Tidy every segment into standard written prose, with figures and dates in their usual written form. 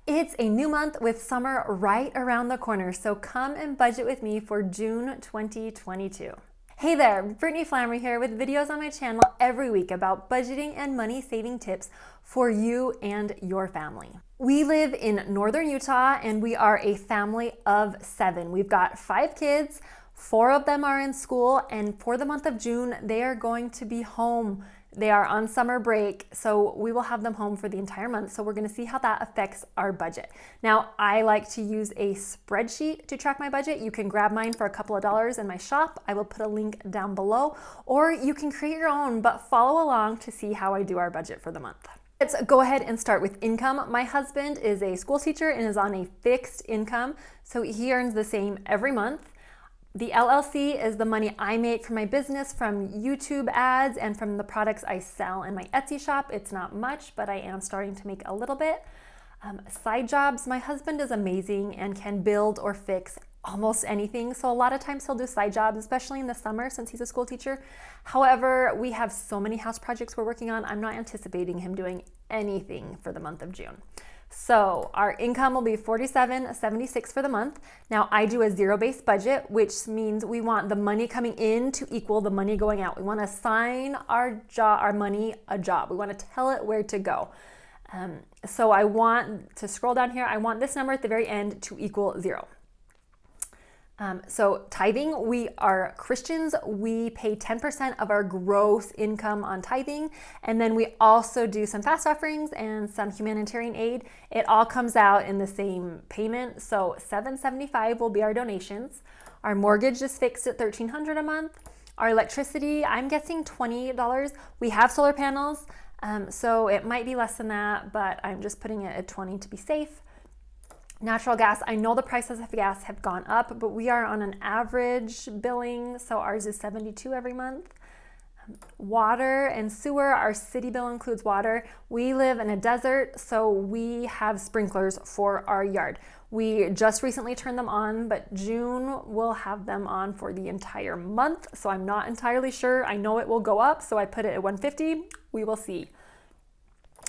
It's a new month with summer right around the corner, so come and budget with me for June 2022. Hey there, Brittany Flammer here with videos on my channel every week about budgeting and money saving tips for you and your family. We live in northern Utah and we are a family of 7. We've got 5 kids, 4 of them are in school, and for the month of June, they are going to be home. They are on summer break, so we will have them home for the entire month. So we're gonna see how that affects our budget. Now, I like to use a spreadsheet to track my budget. You can grab mine for a couple of dollars in my shop. I will put a link down below, or you can create your own, but follow along to see how I do our budget for the month. Let's go ahead and start with income. My husband is a school teacher and is on a fixed income, so he earns the same every month. The LLC is the money I make from my business, from YouTube ads, and from the products I sell in my Etsy shop. It's not much, but I am starting to make a little bit. Side jobs, my husband is amazing and can build or fix almost anything. So a lot of times he'll do side jobs, especially in the summer since he's a school teacher. However, we have so many house projects we're working on, I'm not anticipating him doing anything for the month of June. So our income will be $47.76 for the month. Now I do a zero-based budget, which means we want the money coming in to equal the money going out. We want to assign our money a job. We want to tell it where to go. So I want to scroll down here. I want this number at the very end to equal 0. So tithing, we are Christians. We pay 10% of our gross income on tithing. And then we also do some fast offerings and some humanitarian aid. It all comes out in the same payment. So $7.75 will be our donations. Our mortgage is fixed at $1,300 a month. Our electricity, I'm guessing $20. We have solar panels, so it might be less than that, but I'm just putting it at 20 to be safe. Natural gas, I know the prices of gas have gone up, but we are on an average billing, so ours is $72 every month. Water and sewer, our city bill includes water. We live in a desert, so we have sprinklers for our yard. We just recently turned them on, but June will have them on for the entire month, so I'm not entirely sure. I know it will go up, so I put it at $150. We will see.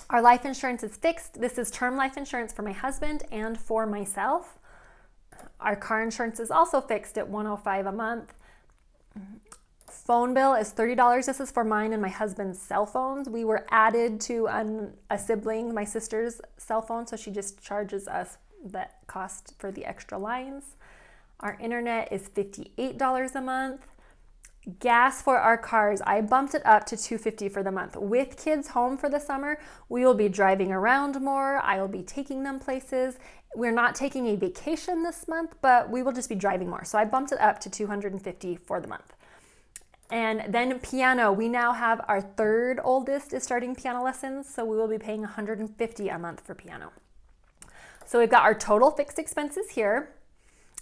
Our life insurance is fixed. This is term life insurance for my husband and for myself. Our car insurance is also fixed at $105 a month. Phone bill is $30. This is for mine and my husband's cell phones. We were added to a sibling, my sister's cell phone, so she just charges us that cost for the extra lines. Our internet is $58 a month. Gas for our cars, I bumped it up to $2.50 for the month. With kids home for the summer, we will be driving around more. I will be taking them places. We're not taking a vacation this month, but we will just be driving more. So I bumped it up to $250 for the month. And then piano, we now have our 3rd oldest is starting piano lessons, so we will be paying $150 a month for piano. So we've got our total fixed expenses here.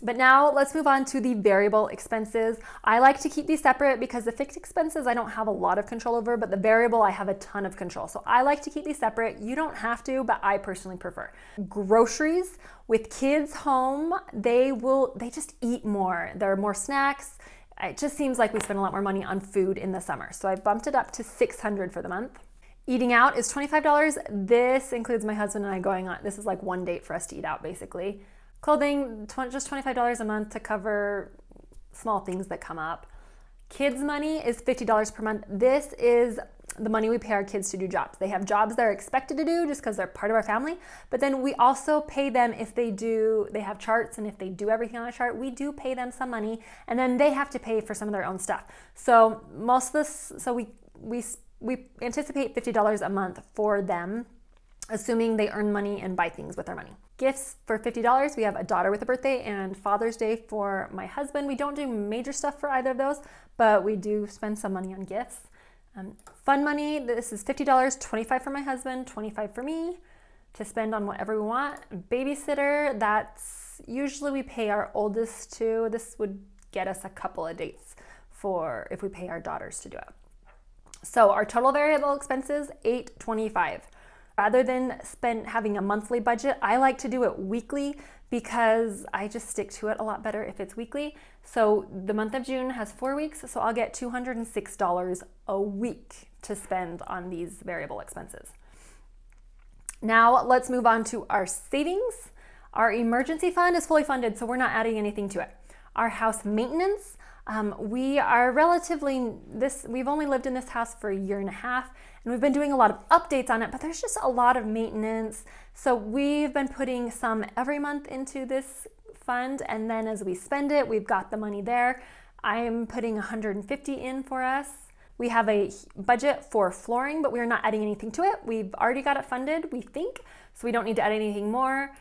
But now let's move on to the variable expenses. I like to keep these separate because the fixed expenses I don't have a lot of control over, but the variable I have a ton of control. So I like to keep these separate. You don't have to, but I personally prefer. Groceries, with kids home, they just eat more. There are more snacks. It just seems like we spend a lot more money on food in the summer. So I bumped it up to $600 for the month. Eating out is $25. This includes my husband and I going on. This is like one date for us to eat out basically. Clothing, just $25 a month to cover small things that come up. Kids' money is $50 per month. This is the money we pay our kids to do jobs. They have jobs they're expected to do just because they're part of our family, but then we also pay them if they have charts, and if they do everything on a chart, we do pay them some money, and then they have to pay for some of their own stuff. So most of this, so we anticipate $50 a month for them, assuming they earn money and buy things with their money. Gifts for $50. We have a daughter with a birthday and Father's Day for my husband. We don't do major stuff for either of those, but we do spend some money on gifts. Fun money, this is $50, $25 for my husband, $25 for me to spend on whatever we want. Babysitter, that's usually we pay our oldest to. This would get us a couple of dates for if we pay our daughters to do it. So our total variable expenses, $825. Rather than having a monthly budget, I like to do it weekly because I just stick to it a lot better if it's weekly. So the month of June has 4 weeks, so I'll get $206 a week to spend on these variable expenses. Now let's move on to our savings. Our emergency fund is fully funded, so we're not adding anything to it. Our house maintenance, we are we've only lived in this house for a year and a half, and we've been doing a lot of updates on it, but there's just a lot of maintenance. So we've been putting some every month into this fund, and then as we spend it, we've got the money there. I'm putting $150 in for us. We have a budget for flooring, but we're not adding anything to it. We've already got it funded, we think, so we don't need to add anything more.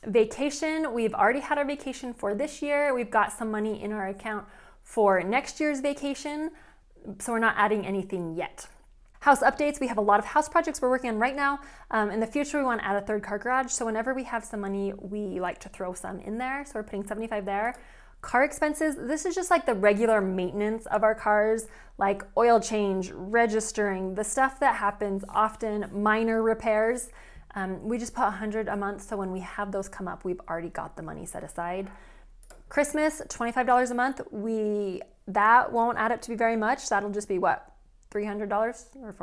Vacation, we've already had our vacation for this year. We've got some money in our account for next year's vacation, so we're not adding anything yet. House updates, we have a lot of house projects we're working on right now. In the future, we want to add a third car garage, so whenever we have some money, we like to throw some in there, so we're putting $75 there. Car expenses, this is just like the regular maintenance of our cars, like oil change, registering, the stuff that happens often, minor repairs. We just put $100 a month, so when we have those come up, we've already got the money set aside. Christmas, $25 a month. That won't add up to be very much. That'll just be what, $300 or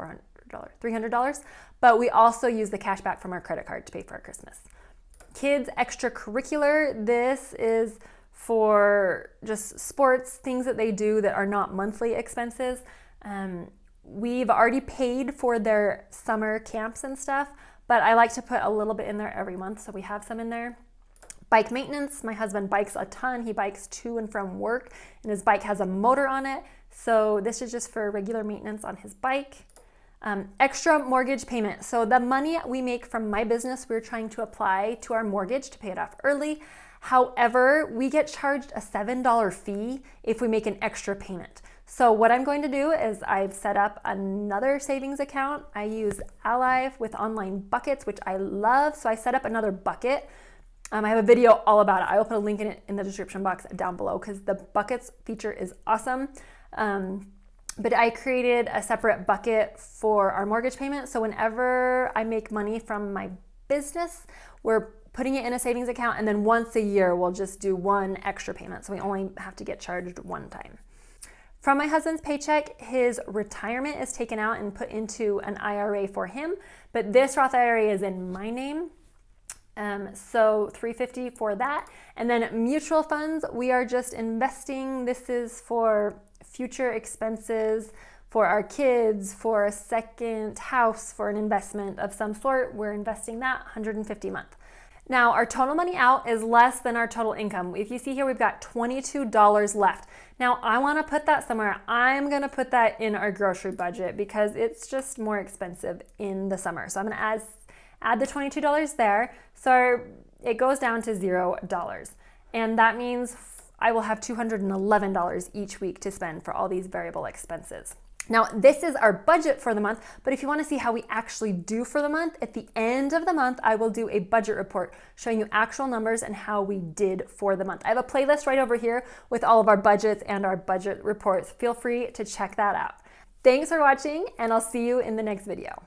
$400? $300. But we also use the cash back from our credit card to pay for our Christmas. Kids extracurricular, this is for just sports, things that they do that are not monthly expenses. We've already paid for their summer camps and stuff, but I like to put a little bit in there every month, so we have some in there. Bike maintenance, my husband bikes a ton. He bikes to and from work, and his bike has a motor on it, so this is just for regular maintenance on his bike. Extra mortgage payment. So the money we make from my business, we're trying to apply to our mortgage to pay it off early. However, we get charged a $7 fee if we make an extra payment. So what I'm going to do is I've set up another savings account. I use Ally with online buckets, which I love. So I set up another bucket. I have a video all about it. I will put a link in the description box down below because the buckets feature is awesome. But I created a separate bucket for our mortgage payment. So whenever I make money from my business, we're putting it in a savings account, and then once a year we'll just do one extra payment. So we only have to get charged one time. From my husband's paycheck, his retirement is taken out and put into an IRA for him, but this Roth IRA is in my name. So $350 for that. And then mutual funds, we are just investing. This is for future expenses, for our kids, for a second house, for an investment of some sort. We're investing that $150 a month. Now, our total money out is less than our total income. If you see here, we've got $22 left. Now, I want to put that somewhere. I'm going to put that in our grocery budget because it's just more expensive in the summer. So I'm going to add the $22 there. So it goes down to $0. And that means I will have $211 each week to spend for all these variable expenses. Now, this is our budget for the month, but if you want to see how we actually do for the month, at the end of the month, I will do a budget report showing you actual numbers and how we did for the month. I have a playlist right over here with all of our budgets and our budget reports. Feel free to check that out. Thanks for watching, and I'll see you in the next video.